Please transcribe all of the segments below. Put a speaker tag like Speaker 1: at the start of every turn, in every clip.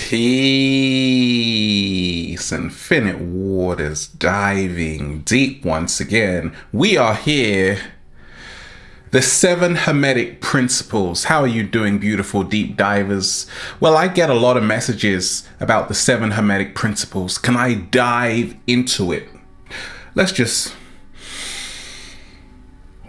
Speaker 1: Peace, infinite waters, diving deep once again. We are here. The 7 Hermetic Principles. How are you doing, beautiful deep divers? Well, I get a lot of messages about the 7 Hermetic Principles. Can I dive into it? Let's just...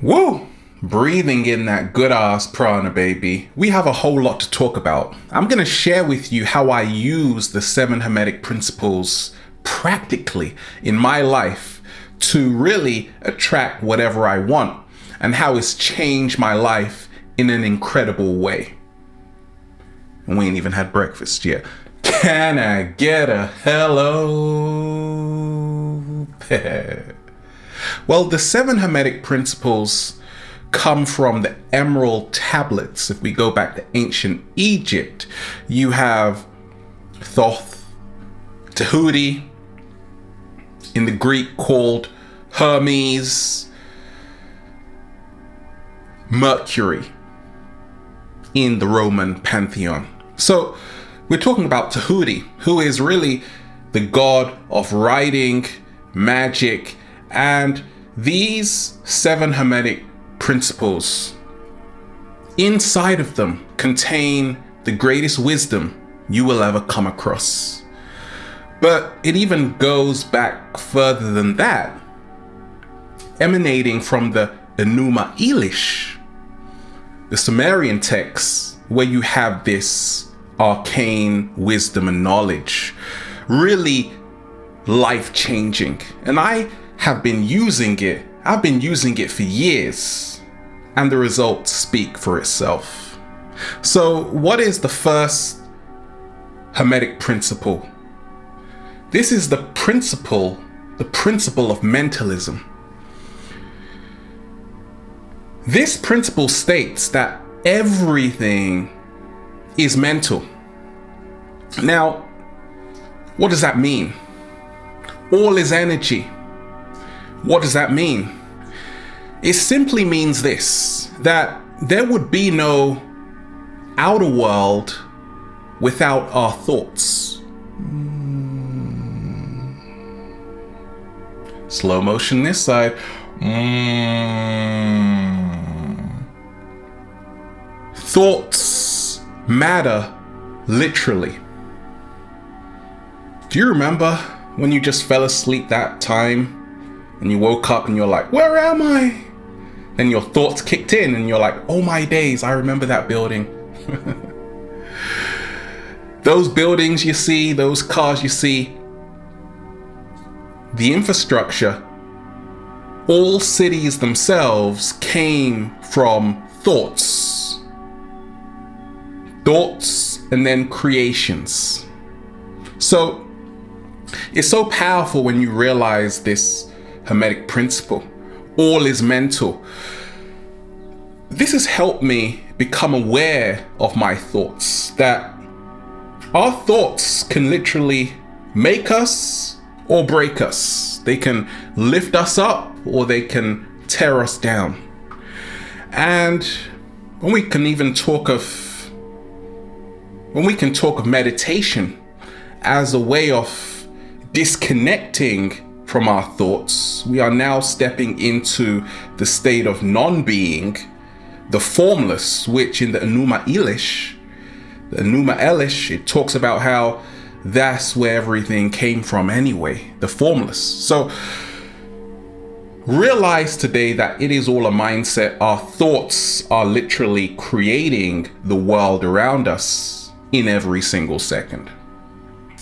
Speaker 1: Woo! Breathing in that good ass prana, baby. We have a whole lot to talk about. I'm going to share with you how I use the 7 Hermetic Principles practically in my life to really attract whatever I want, and how it's changed my life in an incredible way. And we ain't even had breakfast yet. Can I get a hello? Well, the 7 Hermetic Principles come from the emerald tablets. If we go back to ancient Egypt, you have Thoth, Tahuti, in the Greek called Hermes, Mercury in the Roman pantheon. So we're talking about Tahuti, who is really the god of writing, magic, and these 7 Hermetic Principles inside of them contain the greatest wisdom you will ever come across. But it even goes back further than that, emanating from the Enuma Elish, the Sumerian texts, where you have this arcane wisdom and knowledge, really life-changing. And I have been using it. I've been using it for years, and the results speak for itself. So what is the first Hermetic principle? This is the principle of mentalism. This principle states that everything is mental. Now, what does that mean? All is energy. What does that mean? It simply means this, that there would be no outer world without our thoughts. Slow motion this side. Thoughts matter, literally. Do you remember when you just fell asleep that time and you woke up and you're like, where am I? Then your thoughts kicked in and you're like, oh my days, I remember that building. Those buildings you see, those cars you see, the infrastructure, all cities themselves came from thoughts. Thoughts and then creations. So it's so powerful when you realize this Hermetic principle. All is mental. This has helped me become aware of my thoughts, that our thoughts can literally make us or break us. They can lift us up or they can tear us down. And when we can talk of meditation as a way of disconnecting from our thoughts, we are now stepping into the state of non-being, the formless, which in the Enuma Elish, it talks about how that's where everything came from anyway, the formless. So realize today that it is all a mindset. Our thoughts are literally creating the world around us in every single second.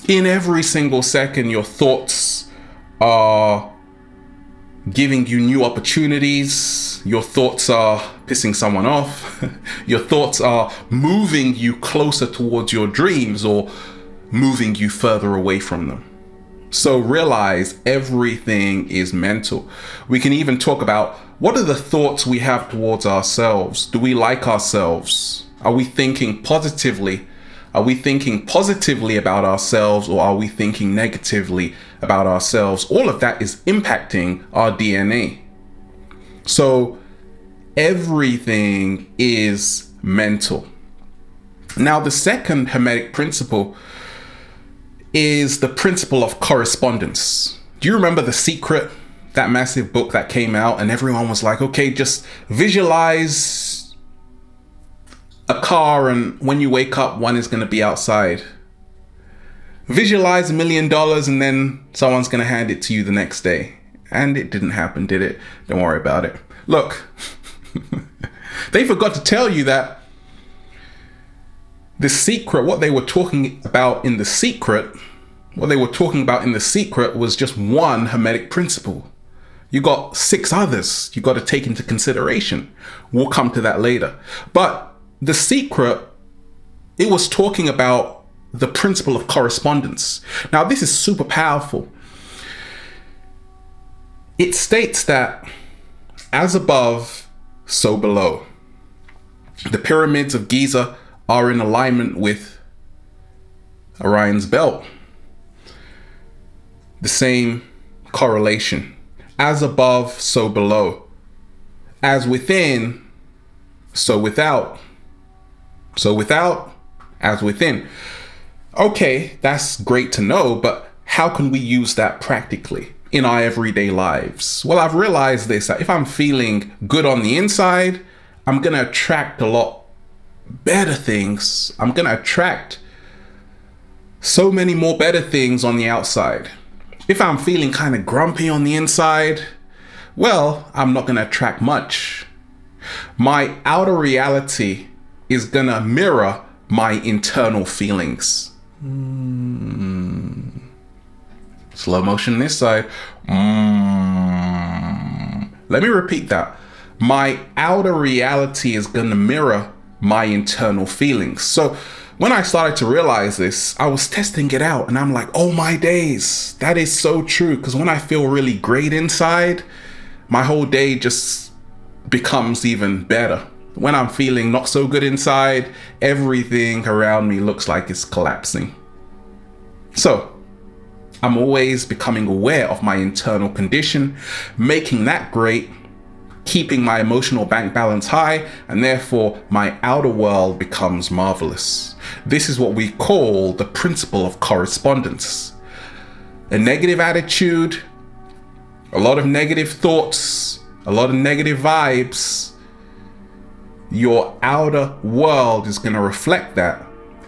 Speaker 1: In every single second, your thoughts are giving you new opportunities. Your thoughts are pissing someone off. Your thoughts are moving you closer towards your dreams or moving you further away from them. So realize everything is mental. We can even talk about what are the thoughts we have towards ourselves. Do we like ourselves? Are we thinking positively? Are we thinking positively about ourselves, or are we thinking negatively about ourselves? All of that is impacting our DNA. So everything is mental. Now, the second Hermetic principle is the principle of correspondence. Do you remember The Secret? That massive book that came out, and everyone was like, okay, just visualize a car, and when you wake up, one is going to be outside. Visualize $1 million, and then someone's going to hand it to you the next day. And it didn't happen, did it? Don't worry about it. Look, they forgot to tell you that The Secret, what they were talking about in The Secret, was just one Hermetic principle. You got 6 others you got to take into consideration. We'll come to that later. But The Secret, it was talking about the principle of correspondence. Now, this is super powerful. It states that as above, so below. The pyramids of Giza are in alignment with Orion's belt. The same correlation. As above, so below. As within, so without. So without, as within. Okay, that's great to know, but how can we use that practically in our everyday lives? Well, I've realized this, that if I'm feeling good on the inside, I'm going to attract a lot better things. I'm going to attract so many more better things on the outside. If I'm feeling kind of grumpy on the inside, well, I'm not going to attract much. My outer reality is going to mirror my internal feelings. Slow motion this side. Let me repeat that. My outer reality is going to mirror my internal feelings. So when I started to realize this, I was testing it out, and I'm like, oh my days, that is so true. Because when I feel really great inside, my whole day just becomes even better. When I'm feeling not so good inside, everything around me looks like it's collapsing. So I'm always becoming aware of my internal condition, making that great, keeping my emotional bank balance high, and therefore my outer world becomes marvelous. This is what we call the principle of correspondence. A negative attitude, a lot of negative thoughts, a lot of negative vibes, your outer world is going to reflect that,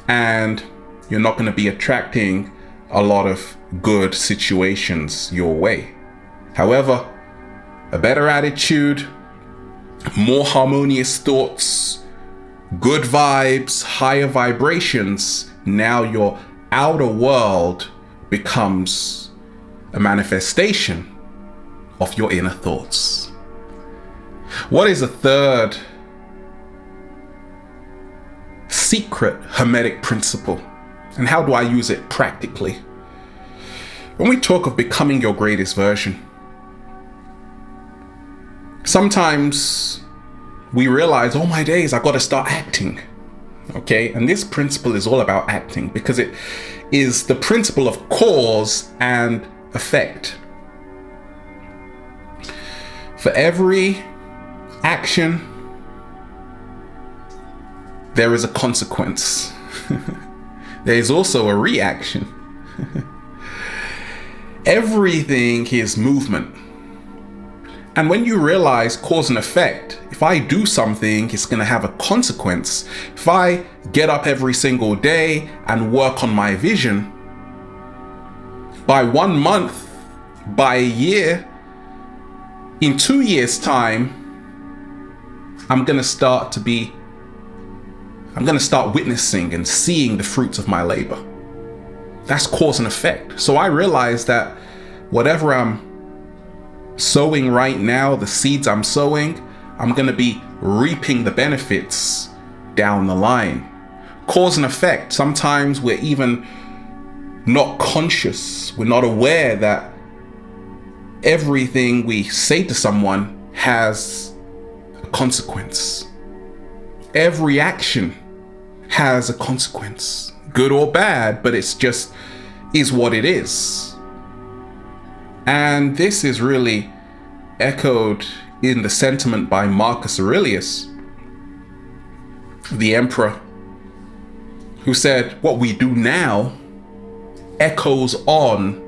Speaker 1: and you're not going to be attracting a lot of good situations your way. However, a better attitude, more harmonious thoughts, good vibes, higher vibrations, now your outer world becomes a manifestation of your inner thoughts. What is the third secret Hermetic principle, and how do I use it practically? When we talk of becoming your greatest version, sometimes we realize, oh my days, I got to start acting. Okay, and this principle is all about acting, because it is the principle of cause and effect. For every action, there is a consequence. There is also a reaction. Everything is movement. And when you realize cause and effect, if I do something, it's going to have a consequence. If I get up every single day and work on my vision, by 1 month, by a year, in 2 years' time, I'm going to start witnessing and seeing the fruits of my labor. That's cause and effect. So I realize that whatever I'm sowing right now, the seeds I'm sowing, I'm going to be reaping the benefits down the line. Cause and effect. Sometimes we're even not conscious. We're not aware that everything we say to someone has a consequence. Every action has a consequence, good or bad, but it's just is what it is. And this is really echoed in the sentiment by Marcus Aurelius, the emperor, who said, what we do now echoes on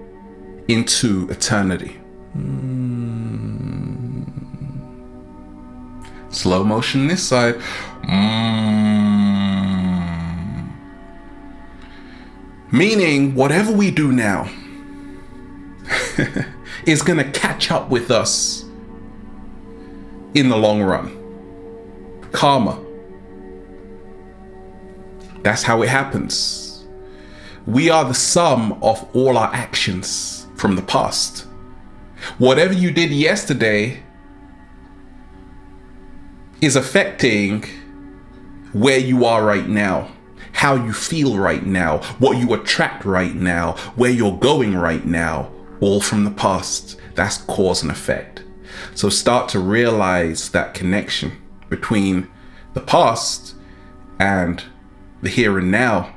Speaker 1: into eternity. Slow motion this side. Meaning whatever we do now is going to catch up with us in the long run. Karma. That's how it happens. We are the sum of all our actions from the past. Whatever you did yesterday is affecting where you are right now, how you feel right now, what you attract right now, where you're going right now, all from the past. That's cause and effect. So start to realize that connection between the past and the here and now.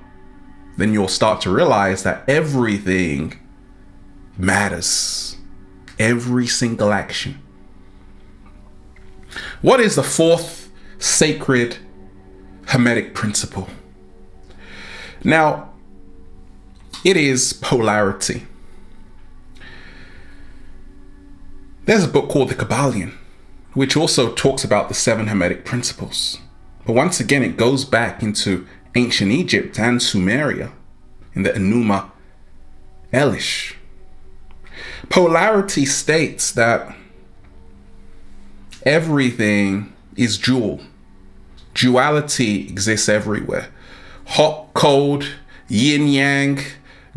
Speaker 1: Then you'll start to realize that everything matters. Every single action. What is the fourth sacred Hermetic principle? Now, it is polarity. There's a book called The Kabbalion, which also talks about the 7 Hermetic Principles. But once again, it goes back into ancient Egypt and Sumeria in the Enuma Elish. Polarity states that everything is dual. Duality exists everywhere. Hot, cold, yin yang,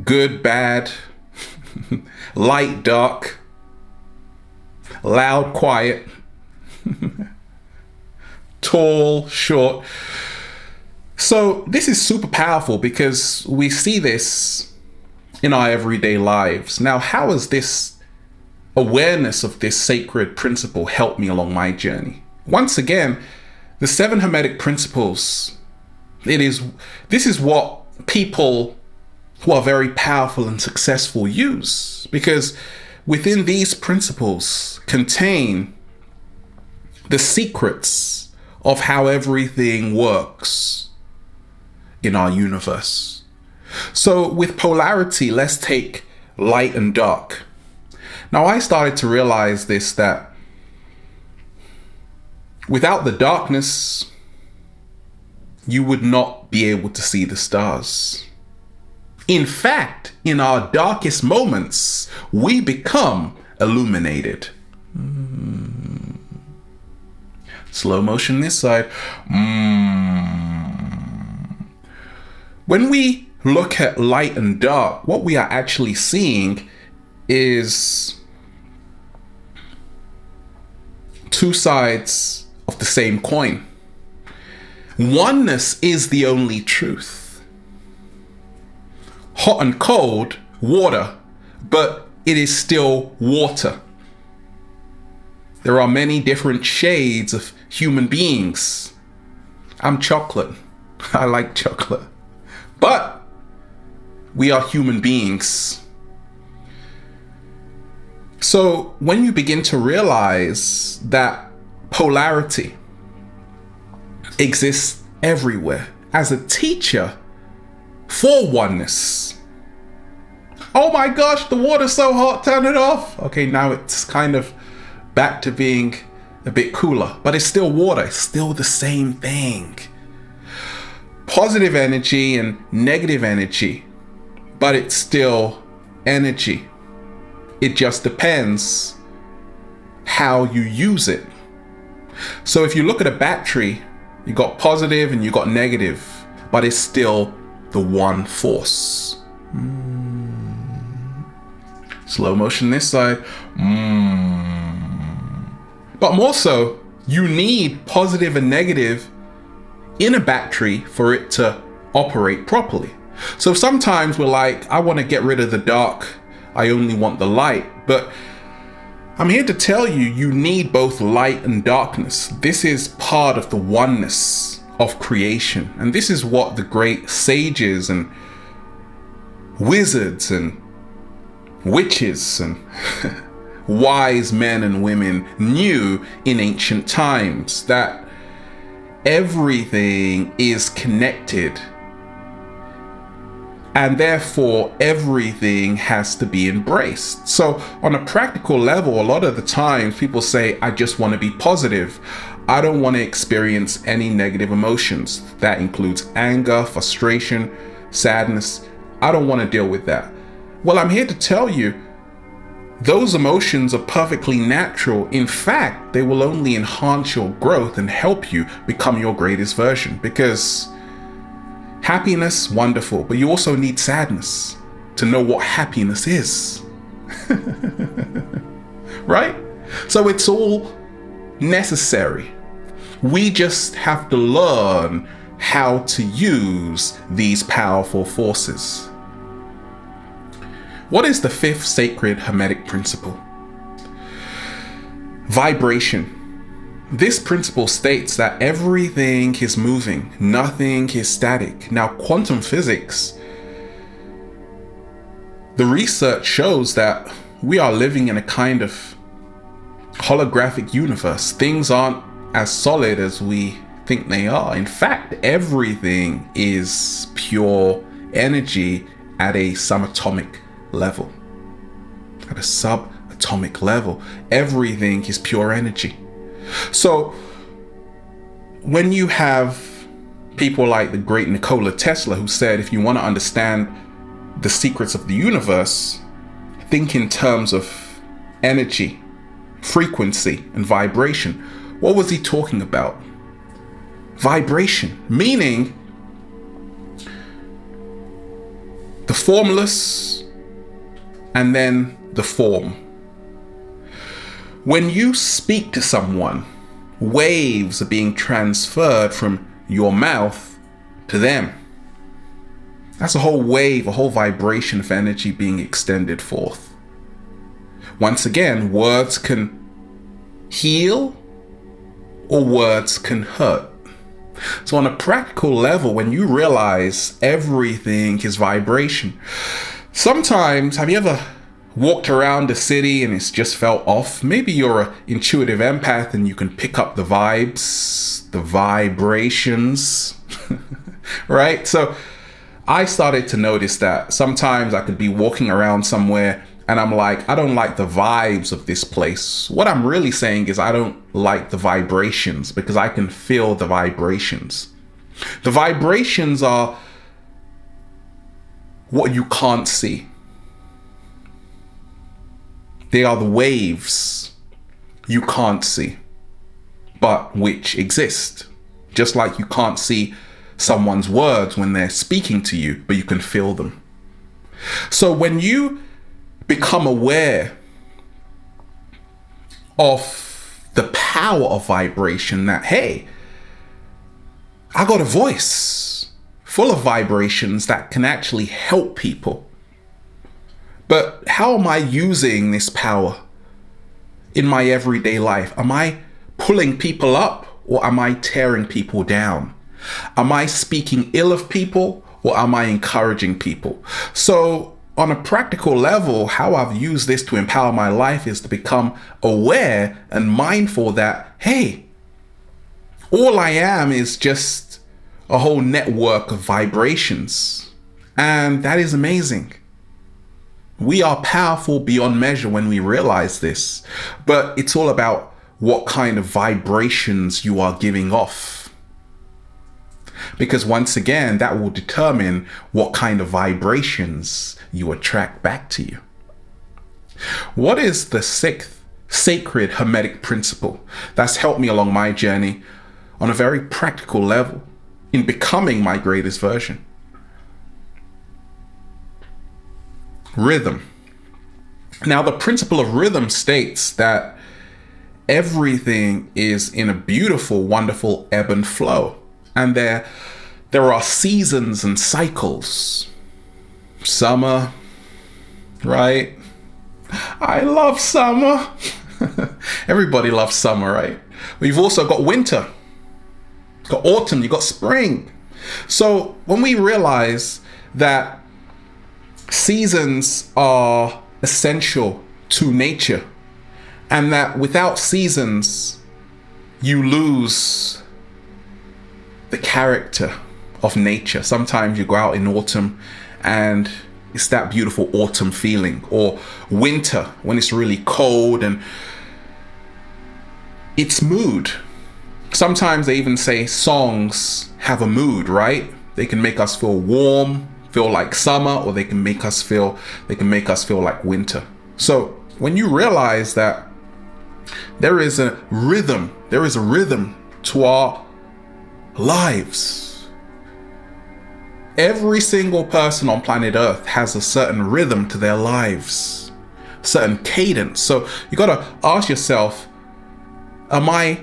Speaker 1: good, bad, light, dark, loud, quiet, tall, short. So this is super powerful because we see this in our everyday lives. Now, how has this awareness of this sacred principle helped me along my journey? Once again, the 7 Hermetic Principles, this is what people who are very powerful and successful use, because within these principles contain the secrets of how everything works in our universe. So with polarity, let's take light and dark. Now, I started to realize this, that without the darkness, you would not be able to see the stars. In fact, in our darkest moments, we become illuminated. Slow motion this side. When we look at light and dark, what we are actually seeing is two sides of the same coin. Oneness is the only truth. Hot and cold, water, but it is still water. There are many different shades of human beings. I'm chocolate. I like chocolate. But we are human beings. So when you begin to realize that polarity exists everywhere, as a teacher for oneness. Oh my gosh, the water's so hot, turn it off. Okay, now it's kind of back to being a bit cooler, but it's still water, it's still the same thing. Positive energy and negative energy, but it's still energy. It just depends how you use it. So if you look at a battery, you got positive and you got negative, but it's still the one force. Slow motion this side. But more so, you need positive and negative in a battery for it to operate properly. So sometimes we're like, I want to get rid of the dark, I only want the light. But I'm here to tell you, you need both light and darkness. This is part of the oneness of creation. And this is what the great sages and wizards and witches and wise men and women knew in ancient times, that everything is connected And therefore, everything has to be embraced. So on a practical level, a lot of the times people say, I just want to be positive. I don't want to experience any negative emotions. That includes anger, frustration, sadness. I don't want to deal with that. Well, I'm here to tell you, those emotions are perfectly natural. In fact, they will only enhance your growth and help you become your greatest version, because happiness, wonderful, but you also need sadness to know what happiness is. Right? So it's all necessary. We just have to learn how to use these powerful forces. What is the fifth sacred Hermetic principle? Vibration. This principle states that everything is moving, nothing is static. Now, quantum physics, the research shows that we are living in a kind of holographic universe. Things aren't as solid as we think they are. In fact, everything is pure energy at a subatomic level. At a subatomic level, everything is pure energy. So when you have people like the great Nikola Tesla, who said, if you want to understand the secrets of the universe, think in terms of energy, frequency, and vibration. What was he talking about? Vibration, meaning the formless and then the form. When you speak to someone, waves are being transferred from your mouth to them. That's a whole wave, a whole vibration of energy being extended forth. Once again, words can heal or words can hurt. So on a practical level, when you realize everything is vibration, sometimes, have you ever walked around the city and it's just felt off? Maybe you're an intuitive empath and you can pick up the vibes, the vibrations, right? So I started to notice that sometimes I could be walking around somewhere and I'm like, I don't like the vibes of this place. What I'm really saying is I don't like the vibrations, because I can feel the vibrations. The vibrations are what you can't see. They are the waves you can't see, but which exist. Just like you can't see someone's words when they're speaking to you, but you can feel them. So when you become aware of the power of vibration, that, hey, I got a voice full of vibrations that can actually help people. But how am I using this power in my everyday life? Am I pulling people up or am I tearing people down? Am I speaking ill of people or am I encouraging people? So on a practical level, how I've used this to empower my life is to become aware and mindful that, hey, all I am is just a whole network of vibrations. And that is amazing. We are powerful beyond measure when we realize this, but it's all about what kind of vibrations you are giving off. Because once again, that will determine what kind of vibrations you attract back to you. What is the sixth sacred Hermetic principle that's helped me along my journey on a very practical level in becoming my greatest version? Rhythm. Now, the principle of rhythm states that everything is in a beautiful, wonderful ebb and flow. And there are seasons and cycles. Summer, right? I love summer. Everybody loves summer, right? We've also got winter, got autumn, you got spring. So when we realize that seasons are essential to nature, and that without seasons, you lose the character of nature. Sometimes you go out in autumn and it's that beautiful autumn feeling, or winter when it's really cold and it's mood. Sometimes they even say songs have a mood, right? They can make us feel warm, feel like summer, or they can make us feel like winter. So when you realize that there is a rhythm to our lives. Every single person on planet Earth has a certain rhythm to their lives, certain cadence. So you got to ask yourself, am I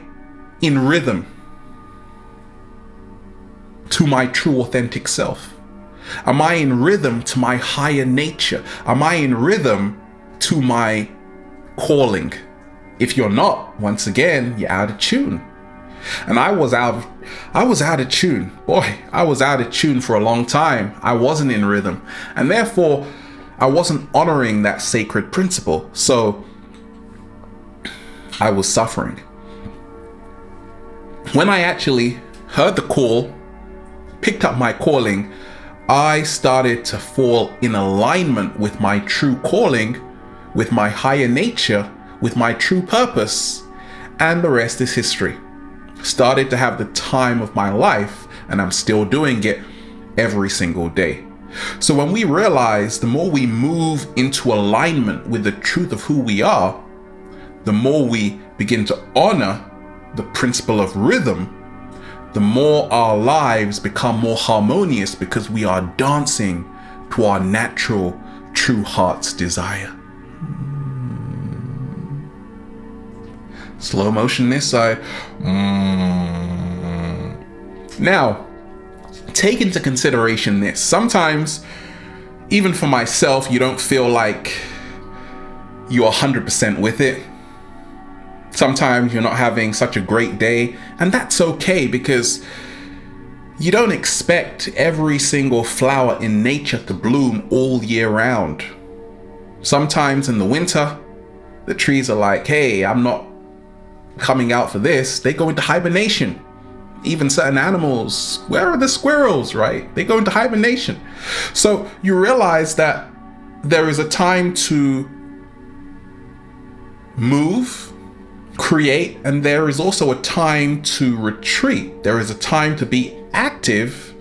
Speaker 1: in rhythm to my true authentic self? Am I in rhythm to my higher nature? Am I in rhythm to my calling? If you're not, once again, you're out of tune. And I was out of tune. Boy, I was out of tune for a long time. I wasn't in rhythm. And therefore, I wasn't honoring that sacred principle. So I was suffering. When I actually heard the call, picked up my calling, I started to fall in alignment with my true calling, with my higher nature, with my true purpose, and the rest is history. Started to have the time of my life, and I'm still doing it every single day. So when we realize the more we move into alignment with the truth of who we are, the more we begin to honor the principle of rhythm, the more our lives become more harmonious, because we are dancing to our natural, true heart's desire. Slow motion this side. Now, take into consideration this. Sometimes, even for myself, you don't feel like you're 100% with it. Sometimes you're not having such a great day, and that's okay, because you don't expect every single flower in nature to bloom all year round. Sometimes in the winter, the trees are like, hey, I'm not coming out for this. They go into hibernation. Even certain animals, where are the squirrels, right? They go into hibernation. So you realize that there is a time to move, create, and there is also a time to retreat. There is a time to be active,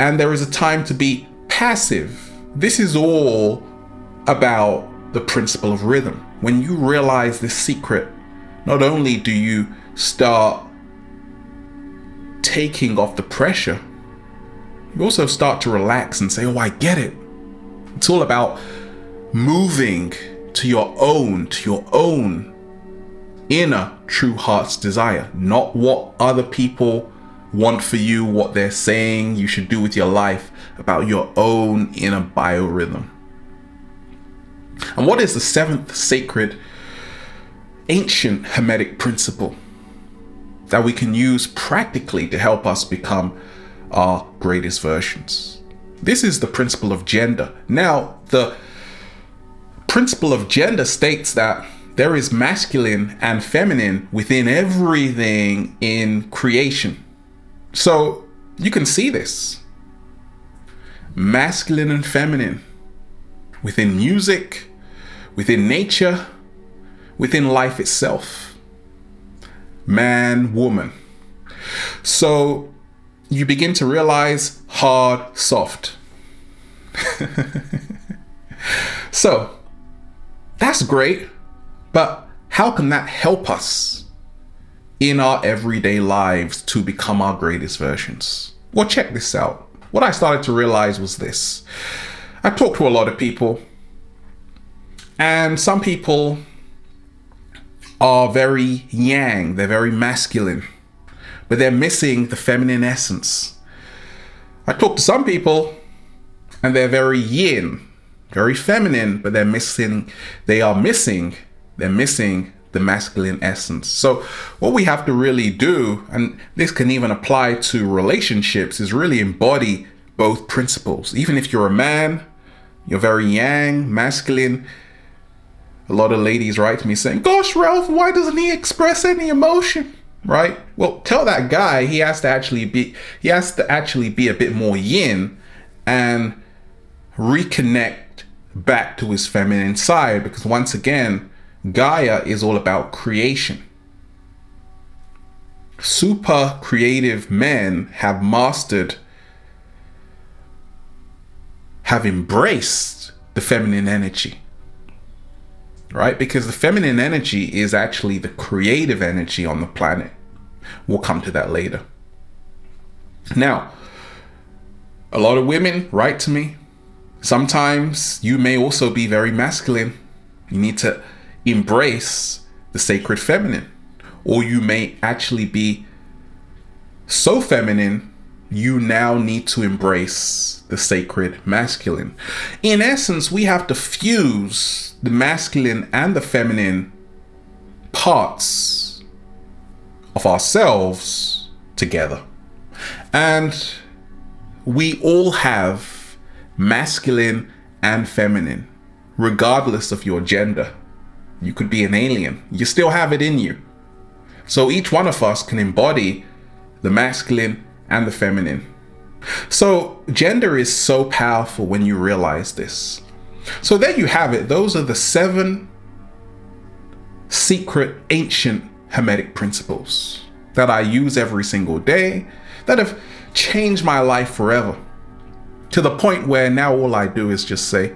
Speaker 1: and there is a time to be passive. This is all about the principle of rhythm. When you realize this secret, not only do you start taking off the pressure, you also start to relax and say, oh, I get it. It's all about moving to your own inner true heart's desire, not what other people want for you, what they're saying you should do with your life, about your own inner biorhythm. And what is the seventh sacred ancient Hermetic principle that we can use practically to help us become our greatest versions? This is the principle of gender. Now, the principle of gender states that there is masculine and feminine within everything in creation. So you can see this. Masculine and feminine within music, within nature, within life itself. Man, woman. So you begin to realize hard, soft. So that's great, but how can that help us in our everyday lives to become our greatest versions? Well, check this out. What I started to realize was this. I talked to a lot of people, and some people are very yang, they're very masculine, but they're missing the feminine essence. I talk to some people and they're very yin, very feminine, but they're missing the masculine essence. So what we have to really do, and this can even apply to relationships, is really embody both principles. Even if you're a man, you're very yang, masculine. A lot of ladies write to me saying, gosh, Ralph, why doesn't he express any emotion? Right? Well, tell that guy he has to actually be a bit more yin and reconnect back to his feminine side, because once again, Gaia is all about creation. Super creative men have embraced the feminine energy, right? Because the feminine energy is actually the creative energy on the planet. We'll come to that later. Now, a lot of women write to me. Sometimes you may also be very masculine. You need to embrace the sacred feminine. Or you may actually be so feminine, you now need to embrace the sacred masculine. In essence, we have to fuse the masculine and the feminine parts of ourselves together. And we all have masculine and feminine, regardless of your gender. You could be an alien. You still have it in you. So each one of us can embody the masculine and the feminine. So gender is so powerful when you realize this. So there you have it. Those are the 7 secret ancient Hermetic principles that I use every single day, that have changed my life forever, to the point where now all I do is just say,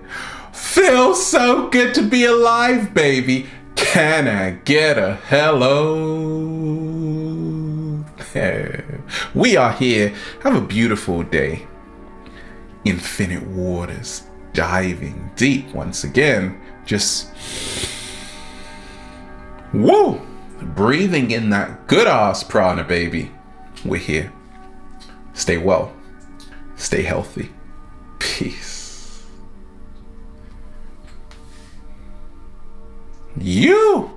Speaker 1: feels so good to be alive, baby. Can I get a hello? We are here. Have a beautiful day. Infinite waters, diving deep once again. Just woo! Breathing in that good ass prana, baby. We're here. Stay well. Stay healthy. Peace. You